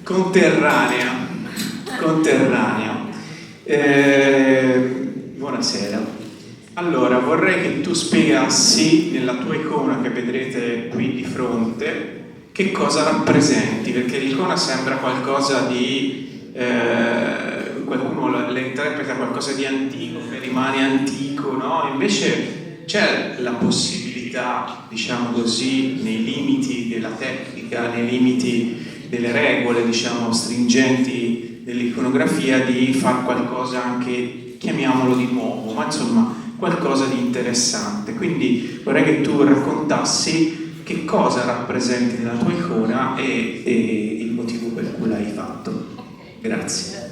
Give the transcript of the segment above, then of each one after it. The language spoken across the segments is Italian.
conterranea. Buonasera. Allora, vorrei che tu spiegassi nella tua icona che vedrete qui di fronte che cosa rappresenti, perché l'icona sembra qualcosa di qualcuno la interpreta qualcosa di antico, che rimane antico, no? Invece c'è la possibilità, diciamo così, nei limiti della tecnica, nei limiti delle regole, diciamo, stringenti dell'iconografia, di fare qualcosa anche, chiamiamolo di nuovo, ma insomma qualcosa di interessante. Quindi vorrei che tu raccontassi che cosa rappresenti nella tua icona e il motivo per cui l'hai fatto. Grazie.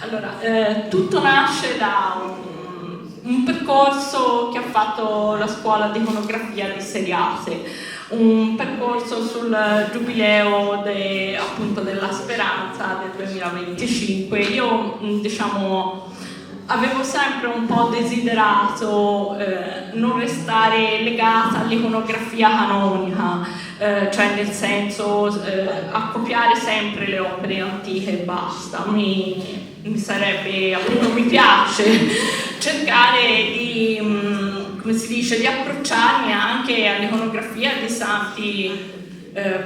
Allora, tutto nasce da un percorso che ha fatto la scuola di iconografia di Seriate, un percorso sul giubileo appunto della Speranza del 2025. Io, diciamo, avevo sempre un po' desiderato non restare legata all'iconografia canonica, cioè nel senso accoppiare sempre le opere antiche e basta. Mi sarebbe, appunto, mi piace cercare di, come si dice, di approcciarmi anche all'iconografia di santi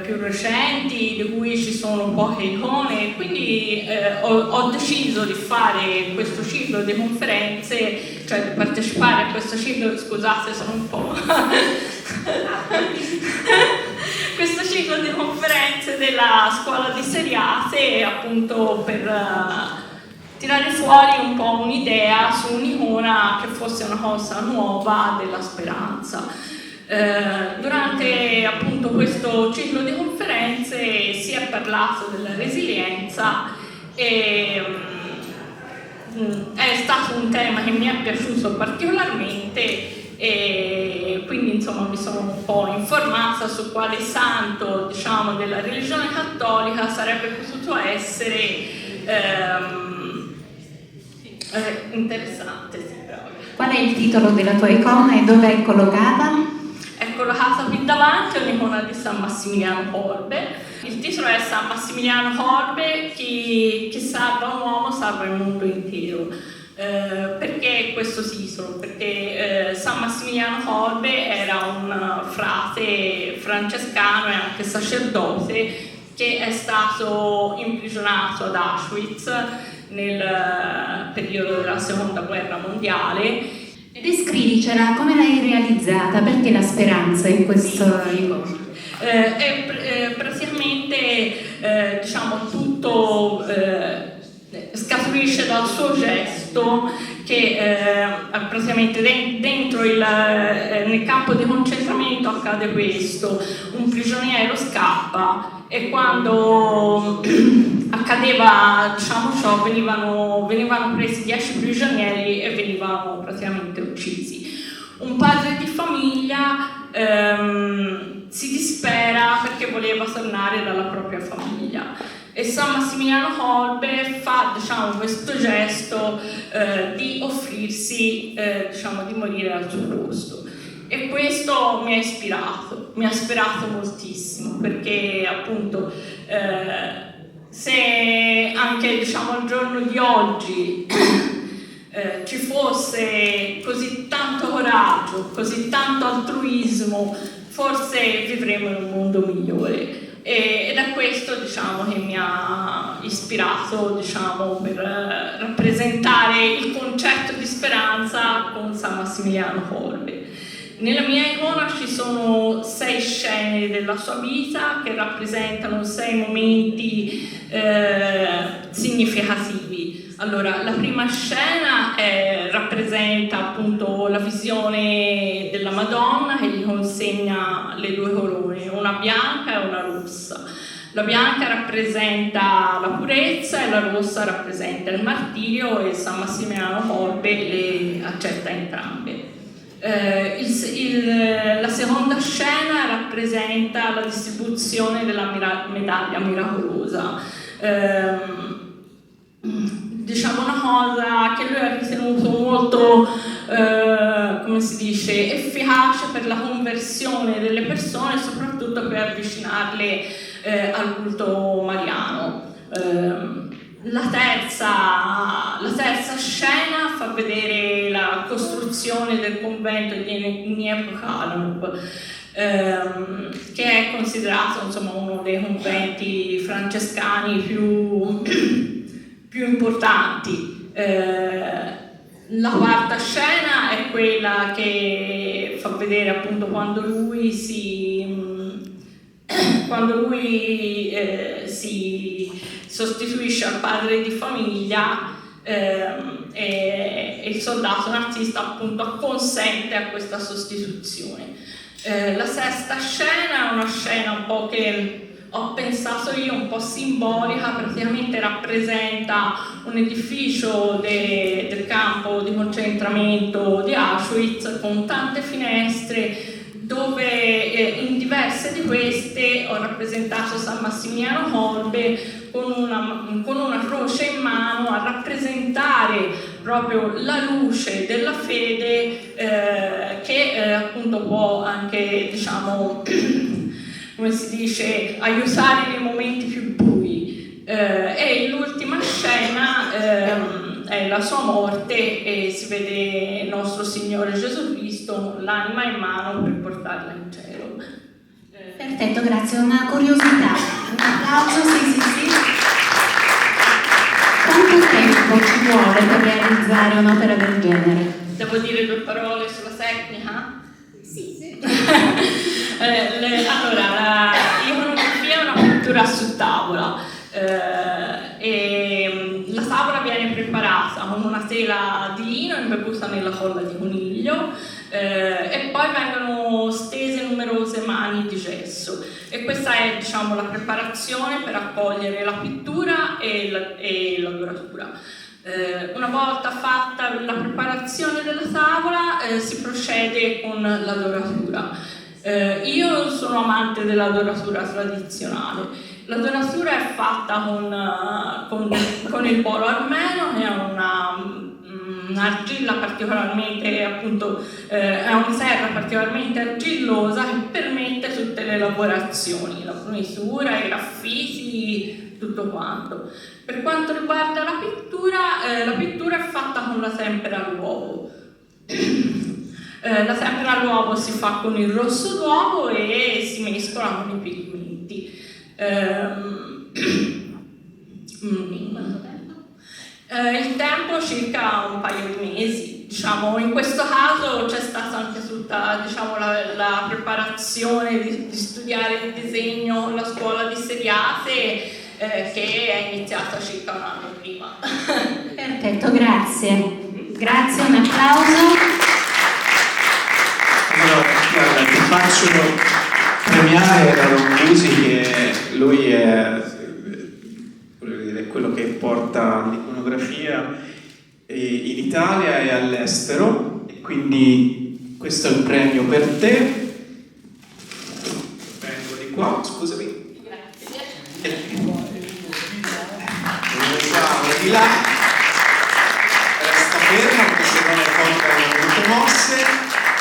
più recenti, di cui ci sono poche icone, quindi ho deciso di fare questo ciclo di conferenze, cioè di partecipare a questo ciclo, scusate sono un po' questo ciclo di conferenze della scuola di Seriate, appunto per tirare fuori un po' un'idea su un'icona che fosse una cosa nuova della speranza. Durante appunto questo ciclo di conferenze si è parlato della resilienza e è stato un tema che mi è piaciuto particolarmente, e quindi insomma mi sono un po' informata su quale santo, diciamo, della religione cattolica sarebbe potuto essere interessante. Sì, qual è il titolo della tua icona e dove è collocata? È collocata qui davanti, è un'icona di San Massimiliano Kolbe. Il titolo è San Massimiliano Kolbe, chi salva un uomo salva il mondo intero. Perché questo titolo? Perché San Massimiliano Kolbe era un frate francescano e anche sacerdote che è stato imprigionato ad Auschwitz nel periodo della Seconda Guerra Mondiale. Descrivicela, come l'hai realizzata, perché la speranza in questo icona? Praticamente diciamo tutto scaturisce dal suo gesto che praticamente dentro nel campo di concentramento accade questo: un prigioniero scappa e quando accadeva, diciamo, ciò venivano presi 10 prigionieri e venivano praticamente uccisi. Un padre di famiglia si dispera perché voleva tornare dalla propria famiglia e San Massimiliano Kolbe fa, diciamo, questo gesto di offrirsi, diciamo, di morire al suo posto. E questo mi ha ispirato moltissimo, perché appunto se anche, diciamo, al giorno di oggi ci fosse così tanto coraggio, così tanto altruismo, forse vivremo in un mondo migliore. Ed è questo, diciamo, che mi ha ispirato, diciamo, per rappresentare il concetto di speranza con San Massimiliano Kolbe. Nella mia icona ci sono 6 scene della sua vita che rappresentano 6 momenti significativi. Allora, la prima scena rappresenta appunto la visione della Madonna che gli consegna le 2 corone, una bianca e una rossa. La bianca rappresenta la purezza e la rossa rappresenta il martirio, e San Massimiliano Kolbe le accetta entrambe. La seconda scena rappresenta la distribuzione della medaglia miracolosa, diciamo una cosa che lui ha ritenuto molto, come si dice, efficace per la conversione delle persone, soprattutto per avvicinarle al culto mariano. La terza scena fa vedere la costruzione del convento di Niepokalov, che è considerato insomma uno dei conventi francescani più importanti. La quarta scena è quella che fa vedere appunto quando lui si sostituisce al padre di famiglia e il soldato nazista appunto acconsente a questa sostituzione. La sesta scena è una scena un po' che ho pensato io un po' simbolica, praticamente rappresenta un edificio del campo di concentramento di Auschwitz con tante finestre, dove in diverse di queste ho rappresentato San Massimiliano Kolbe con una croce in mano a rappresentare proprio la luce della fede che appunto può anche, diciamo, come si dice, aiutare nei momenti più bui. E l'ultima scena è la sua morte e si vede il nostro Signore Gesù Cristo, l'anima in mano per portarla in cielo. Perfetto, grazie. Una curiosità, un applauso, sì. Quanto tempo ci vuole per realizzare un'opera del genere? Devo dire 2 parole sulla tecnica? Sì. Allora, l'iconografia è una pittura su tavola e la tavola viene preparata con una tela di lino imbevuta nella colla di coniglio e poi vengono stese numerose mani di gesso, e questa è, diciamo, la preparazione per accogliere la pittura e la doratura. Una volta fatta la preparazione della tavola si procede con la doratura. Io sono amante della doratura tradizionale. La doratura è fatta con il polo armeno, che è un'argilla particolarmente, appunto, è una terra particolarmente argillosa che permette tutte le lavorazioni, la brunitura, i graffiti, tutto quanto. Per quanto riguarda la pittura è fatta con la tempera all'uovo. La tempera all'uovo si fa con il rosso d'uovo e si mescola con i pigmenti. Il tempo circa un paio di mesi, diciamo. In questo caso c'è stata anche tutta, diciamo, la preparazione di studiare il disegno alla scuola di Seriate, che è iniziata circa un anno prima. Perfetto, grazie. Grazie, un applauso. Allora, guarda, ti faccio premiare Aaron Busi, che lui è quello che porta l'iconografia in Italia e all'estero, e quindi questo è il premio per te. Vengo di qua, scusami. Grazie. Di là. Resta ferma perché se no le foto erano molto mosse,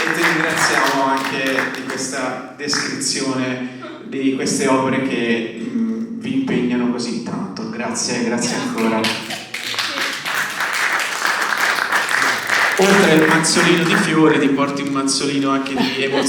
e ti ringraziamo anche di questa descrizione di queste opere che vi impegnano così tanto. Grazie ancora. Oltre al mazzolino di fiori ti porti un mazzolino anche di emozioni.